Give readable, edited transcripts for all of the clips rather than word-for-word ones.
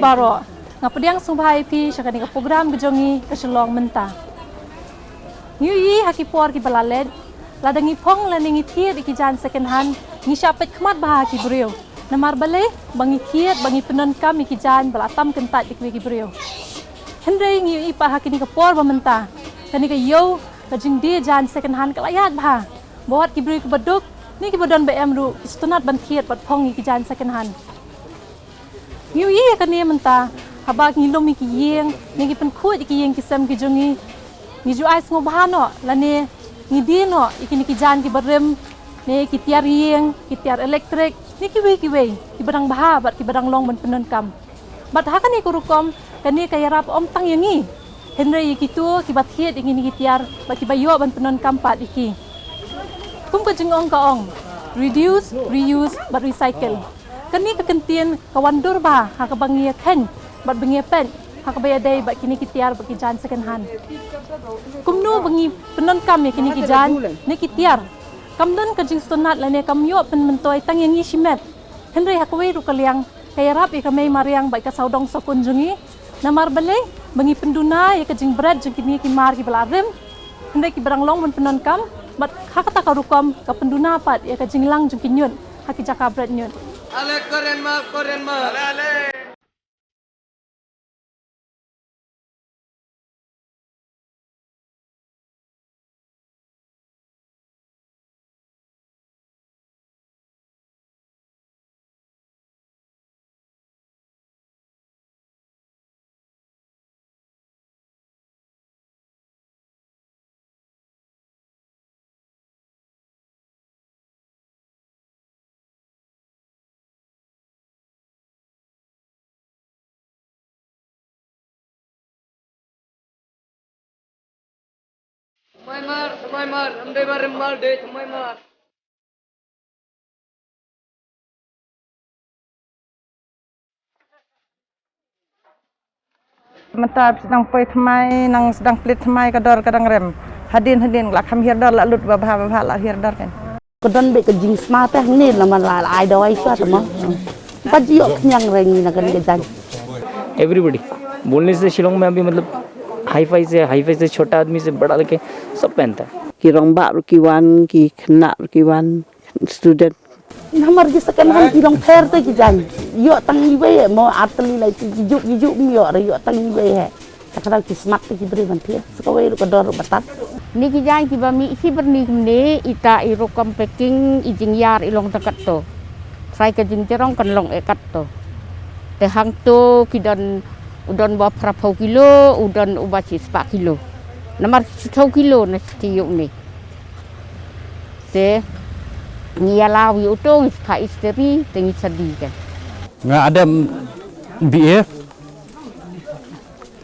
baro ngapediang sumbai pi syakani ke program gejongi ke Shillong Mynta. Ngiyi haki por ki balaled ladangi pong laningi tiet iki jan secondhand ngi syapet khmat bah ki brio. Namar bale bangi kiet bangi penon kam iki jan balatam kentat iki brio. Hendrai ngiyi pa haki ni ke por Mynta. Kani ke yo ke jing dia jan secondhand ke layak bah. Buat ki brio ke beduk ni ki bodon BM ru istunat ban kiet bat pong iki jan secondhand. Ngiyi kani Mynta habak ngilom iki yeng ni ki pen khut iki yeng kisam ki jongi ni ju ais ngobhano lane ni dino iki ni ki jan ki barem ni ki tiar yeng ki tiar elektrik ni ki we ki badang baha bat ki badang long ban penon kam bat ha kani kurukom kani kayarap om tang yengi henry iki tu ki bat hiet iki ni ki tiar bat ki bayo ban penon kam pat iki kum ka jingong ka ong reduce reuse but recycle kani ka kentien kawandur ba ha ka bangia khen bat bengia pen hak bayadai bat kini kitiar bat kijan second hand kumnu bangi penon kam ya kini kijan ne kitiar kamdon ka jing stonat lane kam yo pen mentoi tang yang isimet henry hakwe ru kaliang kaya rap ya kamai mariang bat ka saudong sokun jungi namar bale bangi penduna ya ka jing bread jing kini ki mar ki balarem henry ki barang long penon kam bat hakata ka rukom ka penduna pat ya ka jing lang jing kinyun haki jaka bread nyun ale koren ma ale Samai mar, amde barem mal de samai mar. Mynta sedang poi thamai nang sedang pelit thamai kador kadang rem. Hadin la kham hirdor la lut babha la hirdor kan. Kodon be ke jing smart teh ni la man la ai doi ka tama. Bajio khnyang rengi na kan ke jan. Everybody बोलने से शिलोंग में अभी मतलब hi fi से छोटा आदमी से बड़ा लेके सब पहनता है Ki rong ba ru ki wan ki khna ru ki wan student. Namar gi second hand ki rong fair te ki jan. Yo tang ni we mo atli lai ki juk mi yo re yo tang ni we he. Takra ki smart ki bri man thia. Ska we ru ka dor batat. Ni ki jan ki ba mi si berni ni ita i ro kom packing i jing yar i long takat to. Try ka jing terong kan long ekat to. Te hang to ki don udon ba prapau kilo udon ubachi 4 kilo. Namar 6 kilo na tiuk ni. Te ngia law yu to ka isteri tengi sadi kan. Nga ada BF.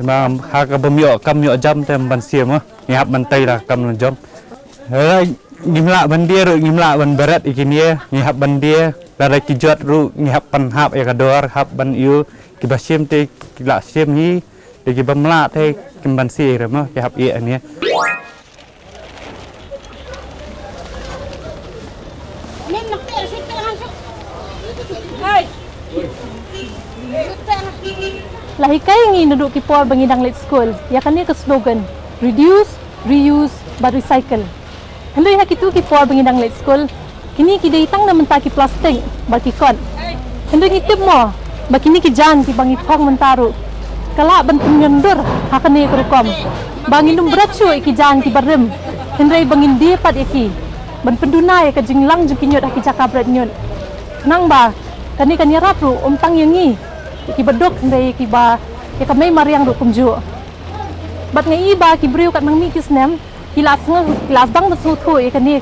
Mà ha ka bamyo kam yo jam tem ban siam ah. Ngap ban tai la kam jam. Ngimla ban dia ru ngimla ban berat ikinie ngihap ban dia la ki jot ru ngihap pan hap ya kador hap ban yu ki basim te ki la sim ni te ki bamla te kim ban si re ma ki hap ye ania lahi kai ngi nuduk ki por bangi dang let school ya kan ni ke slogan reduce reuse but recycle hendai hak itu ki por bangi dang let school kini ki dei tang na menta ki plastik ba ki kon hendai ki tip mo ba kini ki jan ki bangi phok mentaru kala ban penyondur hak ni ke rukom bangi num brachu ki jan ki barem hendai bangin dia pat iki ban penduna ya ka jinglang ju ki nyot hak ki jaka brat nyot nang ba kani kan yarap ru tang yangi ki bedok hendai ki ba ya ka mai mariang ru kumju bat ngai ba ki briu kat nang mi ki snem kilas bang betul tu ikan ni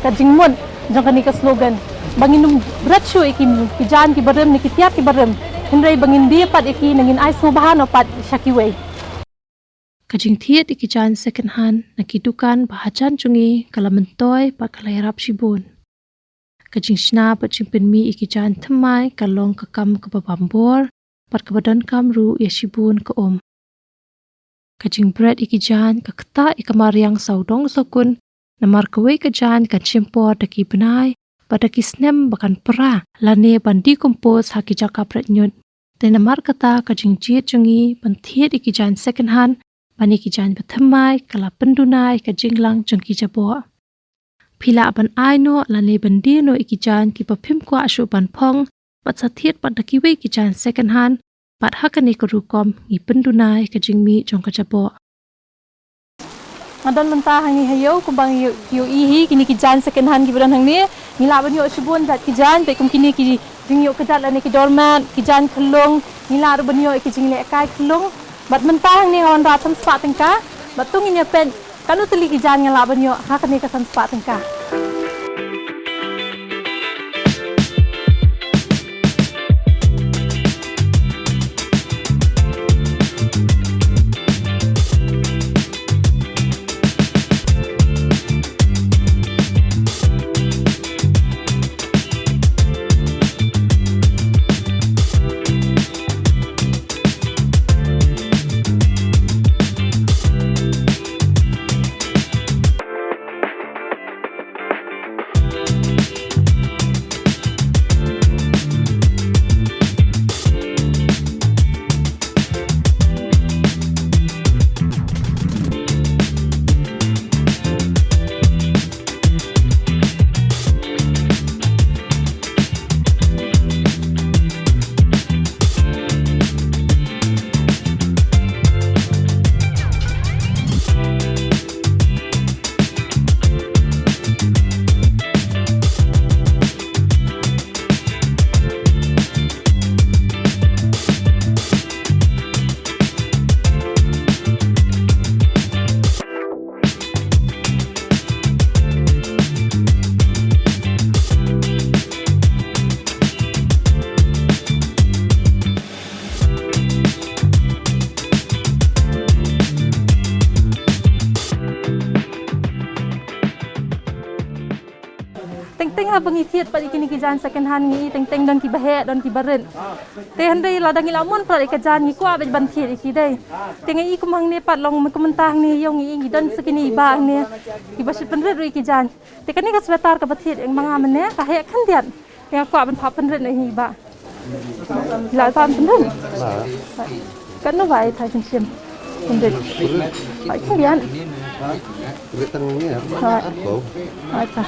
ka jingmon jang kan ni ka slogan bangin num brachu ki jan ki barem ni ki tiap ki barem hendai bangin dia pat iki nangin ais mo bahan pat shaki way kajing thiet iki jan second hand na ki dukan bahajan chungi kala mentoi pat kala yarap shibun kajing shna pat chimpen mi iki jan thamai kalong ka kam ka babambor pat ka badan kam ru ya shibun ka kajing bread iki jan ka kata ikamariang saudong sokun namar kawe ka jan kan chimpor daki benai pada ki snem bakan pera lane bandi kompos haki jaka bread nyut Tenamar kata kajingjiet jungi bantiet ikijan second hand bani kijan bathamai kala pendunai kajinglang jengki jabo. Pila ban aino lane bandino ikijan ki papim kwa ashu ban pong bat sathiet bat dakiwe ikijan second hand bat hakani kerukom i pendunai kajingmi jong kajabo. Adon mentah hang ni hayo kumbang yo ihi kini kijan second hand ki badan hang ni ngila ban yo subun dat kijan pe kum kini ki ding yo kedat lane ki dormat kijan kelung ngila ru ban yo ki jing le kai kelung bat mentah hang ni ngawan ratam spa tengka bat tung ini pen kanu teli kijan ngila ban yo hakani kasan spa tengka. Teng-teng ha pengitiat pa ikini kijan second hand ni teng-teng don ki bahe don ki barin. Te handai ladang ilamun pra ikajan ni kwa bet bantiat iki dai. Teng i kumang ni pat long komentah ni yong i don sekini bang ni. Ki basit penret ru ikijan. Te kani ka sweater ka batiat eng manga mene ka he kan diat. Yang kwa ben pap penret ni ba. La tam penret. Kan no bai thai chen penret. Bai kian. Retang ni apa? Apa?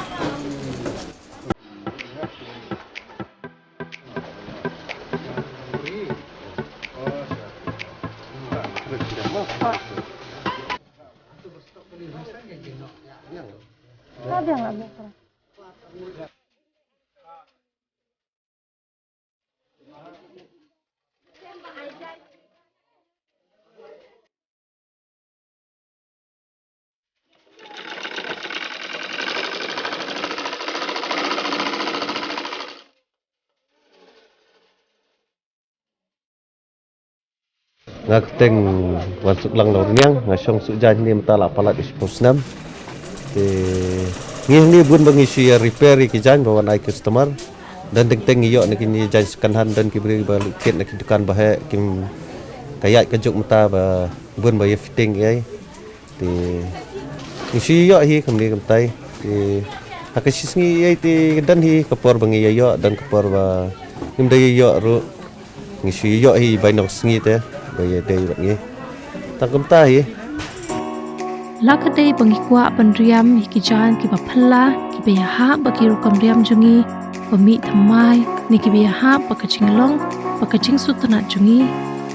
Ada nggak bisa? Ngak teng wan suklang nornyang ngasong sujan ni mentala palat isposnam te ngih ni bun bangisi repair kijan bawan ai customer dan teng iyo ni kini jan secondhand dan kibri balik nak dukan bahe kim kayak kejuk mata ba bun ba fitting ai te ngisi iyo hi kamni kamtai te hakasis ngi ai te dan hi kapor bangi iyo dan kapor ba kim dai iyo ru ngisi iyo hi bainok sngi te baya day bangi tangkem tahi lakadai bangikwa bandriam hikijan ki baphala ki beha bakiru kamriam jungi pami thamai ni ki beha bakachinglong bakaching sutana jungi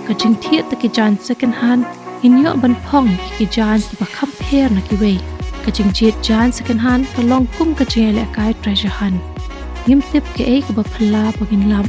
kaching thiet takijan second hand inyo ban phong hikijan ki bakham pher na ki we kaching jet jan second hand kalong kum kaching le kai treasure han ngim tip ke ei ki baphala bagin lam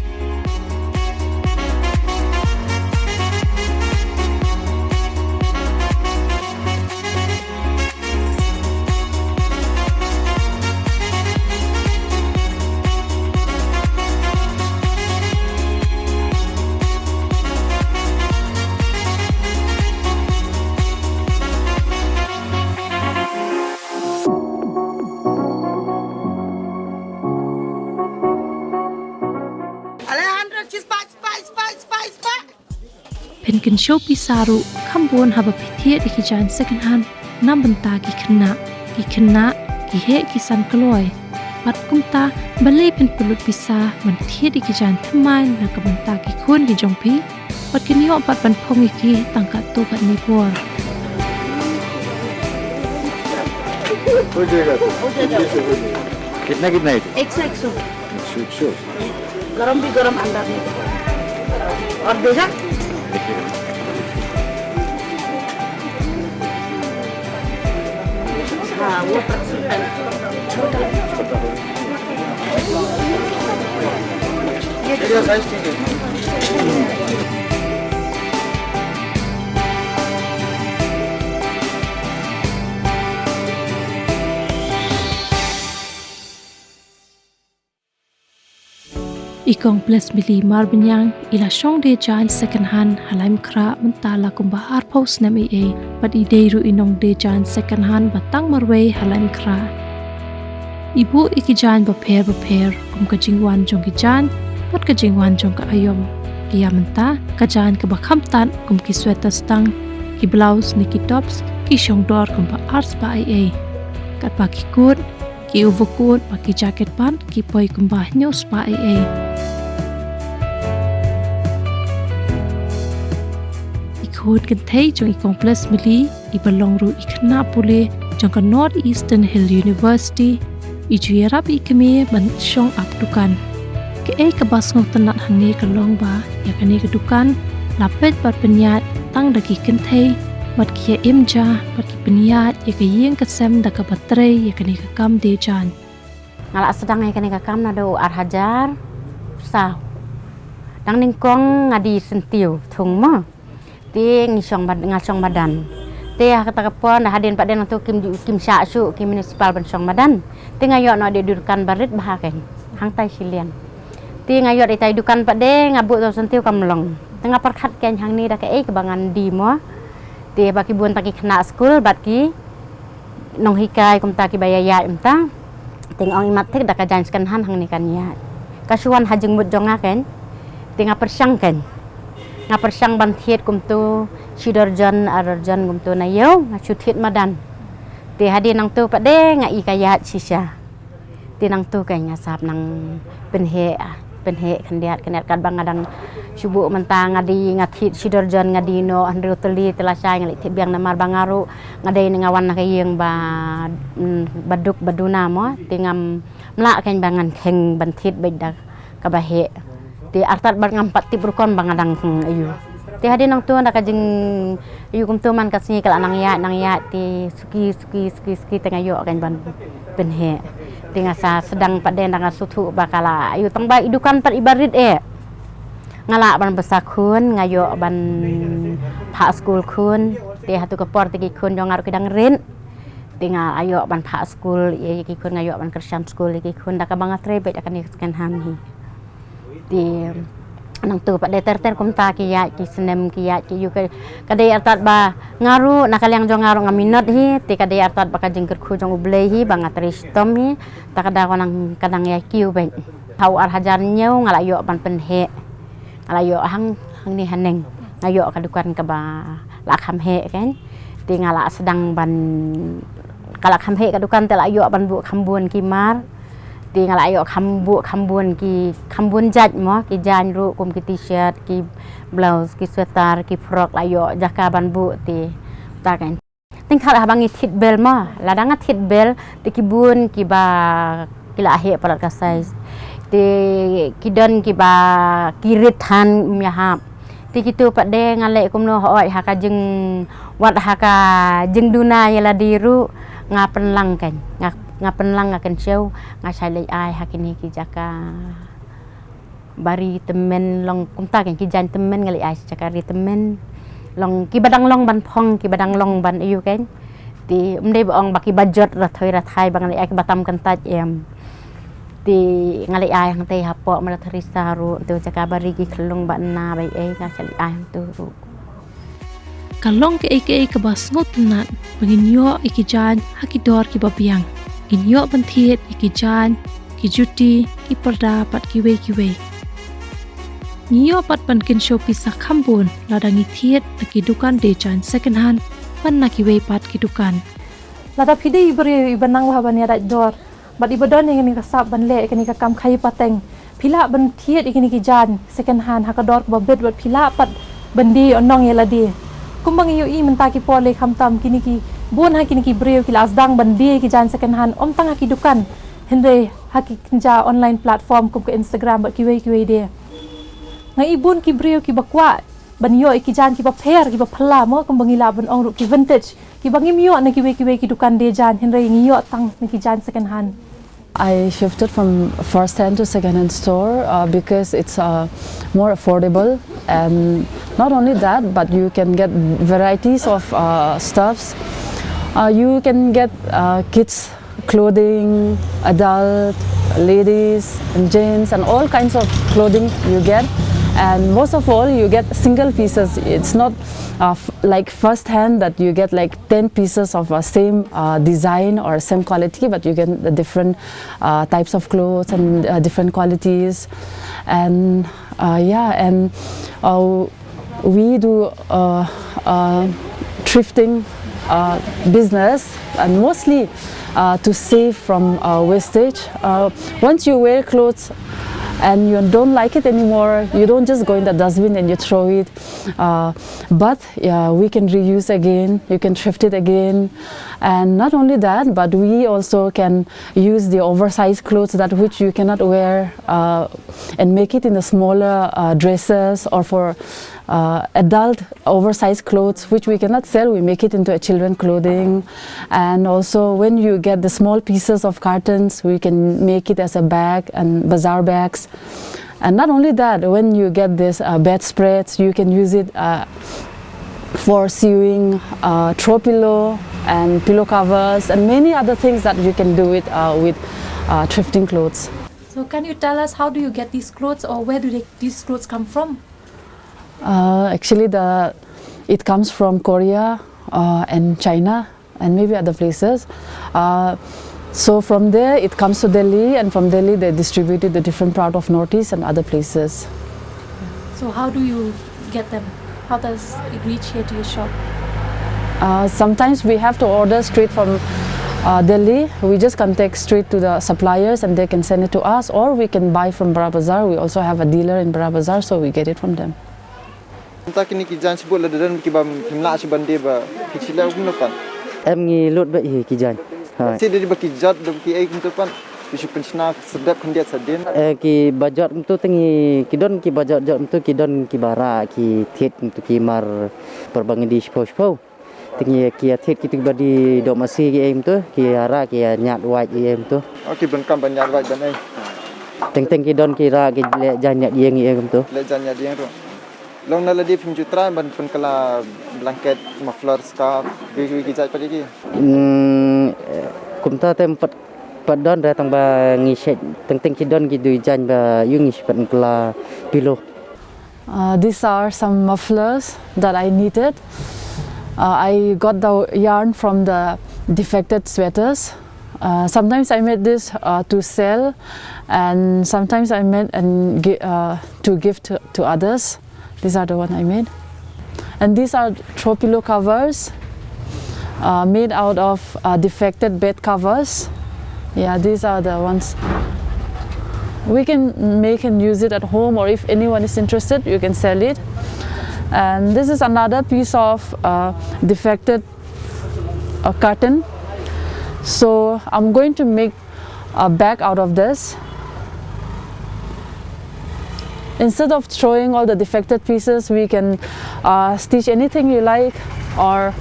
Penkin show pisaru kambon haba pithiet ikijan second hand nam banta ki khna ki he ki san kloi pat kumta balai pen pulut bisa man thiet iki jan thamai na ka banta ki khun ki jongpi pat ki nio pat pan phong iki tangka tu pat ni por कितना कितना है 100 100 गरम भी गरम अंडा में और देगा हाँ वो छोटा ये साइज ठीक है Ikong plus mili marbinyang ila shong de jan second hand halaim kra mentala kumbahar post nam e but ideiru inong de jan second hand batang marway halaim kra ibu ikijan baper kum kajingwan jong kijan pat kajingwan jong ka ayom kia menta kajan ka bakhamtan kum ki sweater stang ki blouse ni ki tops ki shong dor kum ba arts ba e kat ba ki kut ki overcoat ba ki jacket pan ki poi kum ba news ba e ikut kan thei jong ikong plus mili ibalong ru ikna pule jong ka North Eastern Hill University ijuerap ikme ban shong up dukan ke ka bas ngok tanat hangne ka long ba ya kane ka dukan lapet par penyat tang daki kan thei mat kia imja par ki penyat ya ka yeng ka sem da ka baterai ya kane ka kam de jan ngala sedang ya kane ka kam na do ar hajar sao dang ning kong ngadi sentiu thung ma ti ngisong badan ti kata kapon hadin pak den tu kim sya su kim municipal ban song badan ti ngayok no de dukan barit bahaken hang tai silian ti ngayok de tai dukan pak de ngabuk tu sentiu kamlong tengah perkhat ken hang ni da ke kebangan di mo ti baki bun taki kena school baki nong hikai kum taki bayaya imta ting ong imat tek da ka janskan hang ni kan ya kasuan hajeng mut jonga ken tinga persang ken ngapersang ban thiet kum tu sidarjan arjan kum tu na yo ngachu thiet madan ti hadi nang tu pa de nga ikaya sisa ti nang tu kai ngasap nang penhe kandiat kan bangadang subu mentang ngadi ngathit sidarjan ngadino andru teli telasai ngali thi biang namar bangaru ngadai ngawan na kayeng ba baduk baduna mo ti ngam mla kan bangan kheng ban thiet bedak kabahe ti artat bar ngampat ti brukon bangadang ayu ti hadi nang tu ndak kajing ayu kum tu man kasni kala nang ya ti suki tengayo kan ban penhe ti ngasa sedang paden nang sutu bakala ayu tang ba idukan pat ibarit ngala ban besakun ngayo ban pha school kun ti hatu kapor ti kun jong ngaru kidang rin ti nga ayo ban pha school ki kun ngayo ban Christian school ki kun dak bangat rebet akan second hand hi ti nang tu pak de ter kum ta ki ya ki senem ki ya ki yu ka de artat ba ngaru nakalyang jong ngaru ngaminot hi ti ka de artat ba ka jengker khu jong ublei hi bangat ristom hi ta kada konang kadang ya kiu ben tau ar hajar nyau ngala yo ban penhe ngala yo hang ni haneng ngayo ka dukan ka ba la kham he kan ti ngala sedang ban kala kham he ka dukan te la yo ban bu khambun ki mar ti ngala ayo khambun jaj mo ki jan ru kum ki t-shirt ki blouse ki sweater ki frock ayo jaka ban bu ti ta kan ting khala bangi thit bel mo ladang thit bel ti ki bun ki ba kila he palat ka size ti ki don ki ba kirit han ya hap ti kitu pak de ngale kum no hoi ha ka jeng wat ha ka jeng duna ya la diru ngapen lang kan ngapen lang akan show ngasai lai ai hakini ki jaka bari temen long kumta kan ki jan temen ngali ai jaka ri temen long ki badang long ban phong ki badang long ban ayu kan ti umdei bong baki bajot ra thai bang ngali ai ki batam kan taj em ti ngali ai hang te hapo mala tharisa ru tu jaka bari ki khlung ban na bai ai ngasai ai hang tu ru kalong ke ke bas ngot nat bangin yo ikijan hakidor ki babiang inyo bantiet ikijan ki juti ki parda pat ki we niyo pat pan kin show pisa khambun ladangi thiet ki dukan de jan second hand pan na ki we pat ki dukan lada phide ibanang bhabani ra dor บัดอีบดอนยังนี่ก็ซับบันเละกันนี่ก็กำไข่ปะเต็งพิลาบันเทียดอีกนี่กิจาน second hand ฮักดอร์บ่เบ็ดบัดพิลาปัดบันดีอ่อนน้องเยลดีกุมบังอยู่อีมันตากิปอเลยคำตำกินี่กิบุญฮักกินี่กิเบรียวกิลาสดังบันดีกิจาน second hand อมตั้งฮักกิดุกันเห็นเลยฮักกินจาออนไลน์แพลตฟอร์มกุมกับ Instagram บัดกิเวเดียไงอีบุญกิเบรียวกิบักว่าบันโยกิจานกิบเพรกิบพลาโมกุมบังอีลาบันองรุกิวินเทจกิบังอิมโยในกิเวกิดุกันเดียจานเห็นเลยงี้โยตั้งในกิจาน second hand I shifted from first-hand to second-hand store because it's more affordable, and not only that, but you can get varieties of stuffs. You can get kids clothing, adult, ladies, and gents, and all kinds of clothing you get. And most of all, you get single pieces. It's not like first hand that you get like 10 pieces of same design or same quality, but you get the different types of clothes and different qualities. And we do thrifting business, and mostly to save from wastage. Once you wear clothes and you don't like it anymore, you don't just go in the dustbin and you throw it, but we can reuse again, you can thrift it again. And not only that, but we also can use the oversized clothes that which you cannot wear and make it in the smaller dresses, or for adult oversized clothes which we cannot sell, we make it into a children clothing. And also when you get the small pieces of cartons, we can make it as a bag and bazaar bags. And not only that, when you get this bedspreads, you can use it for sewing throw pillow and pillow covers and many other things that you can do it with thrifting clothes. So can you tell us, how do you get these clothes, or where do these clothes come from? Actually, it comes from Korea and China and maybe other places. So from there it comes to Delhi, and from Delhi they distribute it to different part of Northeast and other places. So how do you get them? How does it reach here to your shop? Sometimes we have to order straight from Delhi. We just contact straight to the suppliers and they can send it to us, or we can buy from Bara Bazaar. We also have a dealer in Bara Bazaar, so we get it from them. Tak ini kijan sebut le dan kibam himla seban dia ba kicila guna pan. Em ngi lot ba hi kijan. Ha. Si dia ba kijat dum ki ai guna pan. Bisu pensna sedap kan dia sadin. Ki bajot tu tengi kidon ki bajot jot tu kidon ki bara ki thet tu ki mar perbangi di spo. Tengi ki thet ki tu badi do masih ki em tu ki ara ki nyat wai ki em tu. Okey ben kam nyat wai ban ai. Teng kidon ki ra ki le jan nyat dia ngi em tu. Le jan nyat dia tu. Long nala di film jutra ban pen kala blanket muffler scarf bi kijat pa lagi. Kumta tempat padon datang ba ngi set teng kidon ki du jan ba yung ngi kala pillow. These are some mufflers that I knitted. I got the yarn from the defected sweaters. Sometimes I made this to sell, and sometimes I made and to give to others. These are the one I made. And these are throw pillow covers made out of defected bed covers. Yeah, these are the ones. We can make and use it at home, or if anyone is interested, you can sell it. And this is another piece of defected cotton. So I'm going to make a bag out of this. Instead of throwing all the defected pieces, we can stitch anything you like, or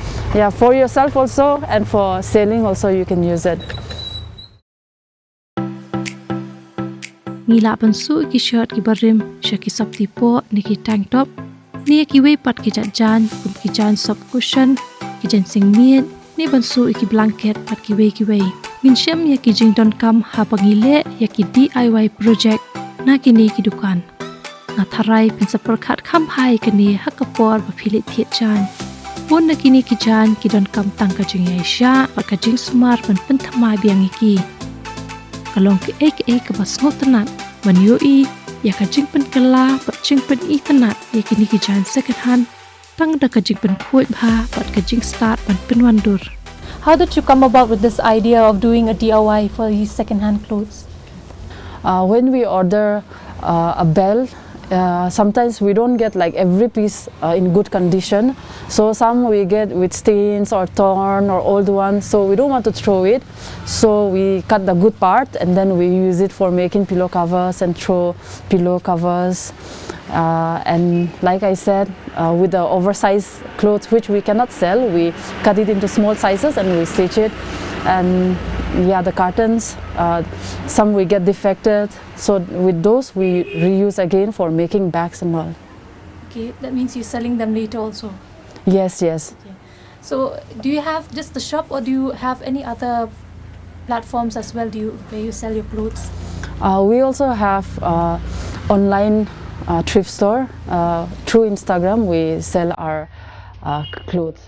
for yourself also, and for selling also you can use it. Ngila bansu ki shirt ki barim, shaki sapti po ni ki tank top, ni ki we pat ki jan, kum ki jan soft cushion, ki jan sing miet, ni bansu ki blanket pat ki we. Min shem ya ki jing don kam ha pangile ya ki DIY project na ki ni ki dukan. Natharai pen seperkat kampai kini hakapor berpilit tiet jan. Pun nak kini kijan kidon kam tang kajing Aisyah, pat kajing sumar pen pentamai biang iki. Kalong ke bas ngot tenat, man yoi ya kajing pen kela, pat jing pen I tenat ya kini kijan second hand. Tang da kajing pen puit bha, pat kajing start pen wandur. How did you come about with this idea of doing a DIY for these second-hand clothes? When we order a belt, sometimes we don't get like every piece in good condition. So some we get with stains or torn or old ones. So we don't want to throw it. So we cut the good part and then we use it for making pillow covers and throw pillow covers. And like I said, with the oversized clothes which we cannot sell, we cut it into small sizes and we stitch it. And yeah, the cartons, some we get defected, so with those we reuse again for making bags and all. Okay, that means you're selling them later also. Yes, yes. Okay. So do you have just the shop or do you have any other platforms as well where you sell your clothes? We also have online thrift store. Through Instagram we sell our clothes.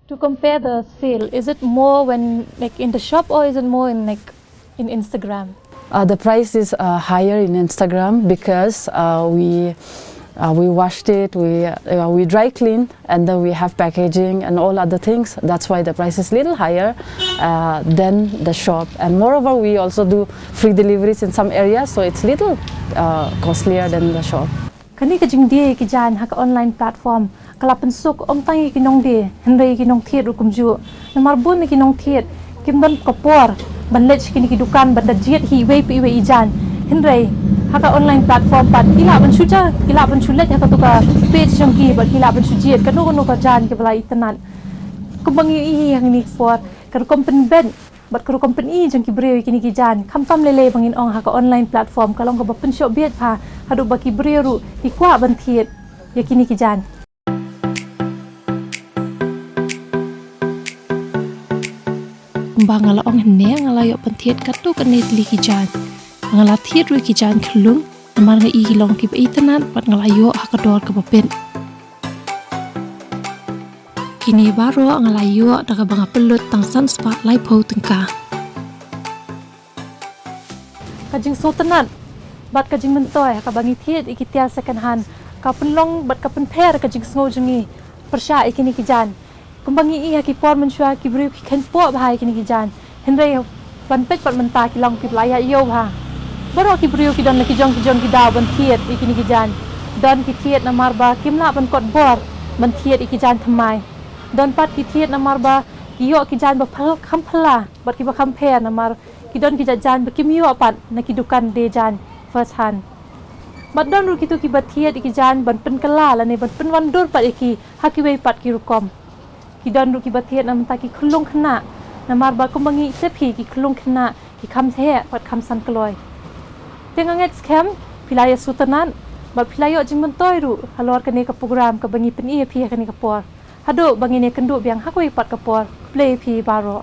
To compare the sale, is it more when like in the shop or is it more in like in Instagram? The price is higher in Instagram because we washed it, we dry clean, and then we have packaging and all other things. That's why the price is little higher than the shop. And moreover, we also do free deliveries in some areas, so it's little costlier than the shop. Kani ka jing dia ki jan ha ka online platform kala pensuk om tangi ki nong de henrei ki nong thiet rukum ju namar bun ki nong thiet kim ban kapor ban lech ki ki dukan ban da jiet hi wei pi wei jan henrei ha ka online platform pat kila ban shuja kila ban shulet ha ka tu ka page jong ki ba kila ban shujiet ka no ka jan ki bala itanan kumbangi i hang ni for ka kom pen ben bat ka kom pen i jong ki breu ki ni ki jan kham tam lele bangin ong ha ka online platform ka long ka ba pen shop biet pha hadu ba ki breu ki kwa ban thiet ya ki ni ki jan bangala ong hne ngala yo pantiet katu kan net li ki jan ngala thiet ru ki jan khlung amar nga i long ki itanan pat ngala yo hakador ka bapen kini baro ngala yo daga banga pelut tangsan spotlight po tengka kajing sultanat bat kajing mentoy ka bangi thiet ikitia second hand ka penlong bat ka penper kajing sngo jungi persya ikini ki jan kumbangi i ki por menshua ki bru ki khen po bhai ki ni ki jan henrei ban pet pat menta ki long ki laya yo bha baro ki bru ki don ki jong ki da ban thiet ki ni ki jan don ki thiet na marba kimla ban kot bor ban thiet ki jan thamai don pat ki thiet na marba ki yo ki jan ba phal kham phala bat ki ba kham phe na mar ki don ki jan ba kim yo pat na ki dukan de jan first hand bat don ru ki tu ki ba thiet ki jan ban pen kala la ne ban pen wan dur pat ki haki wei pat ki rukom ki don ru ki bathiet nam ta ki khulung khna namar ba kumbangi sephi ki khulung khna ki kham the pat kham san kloi tenganget scam pilaya sutanan ba pilayo jingman toiru halor kane ka program ka bangi pen e phi kane ka por hado bangi ne kandu biang hakoi pat ka por play phi baro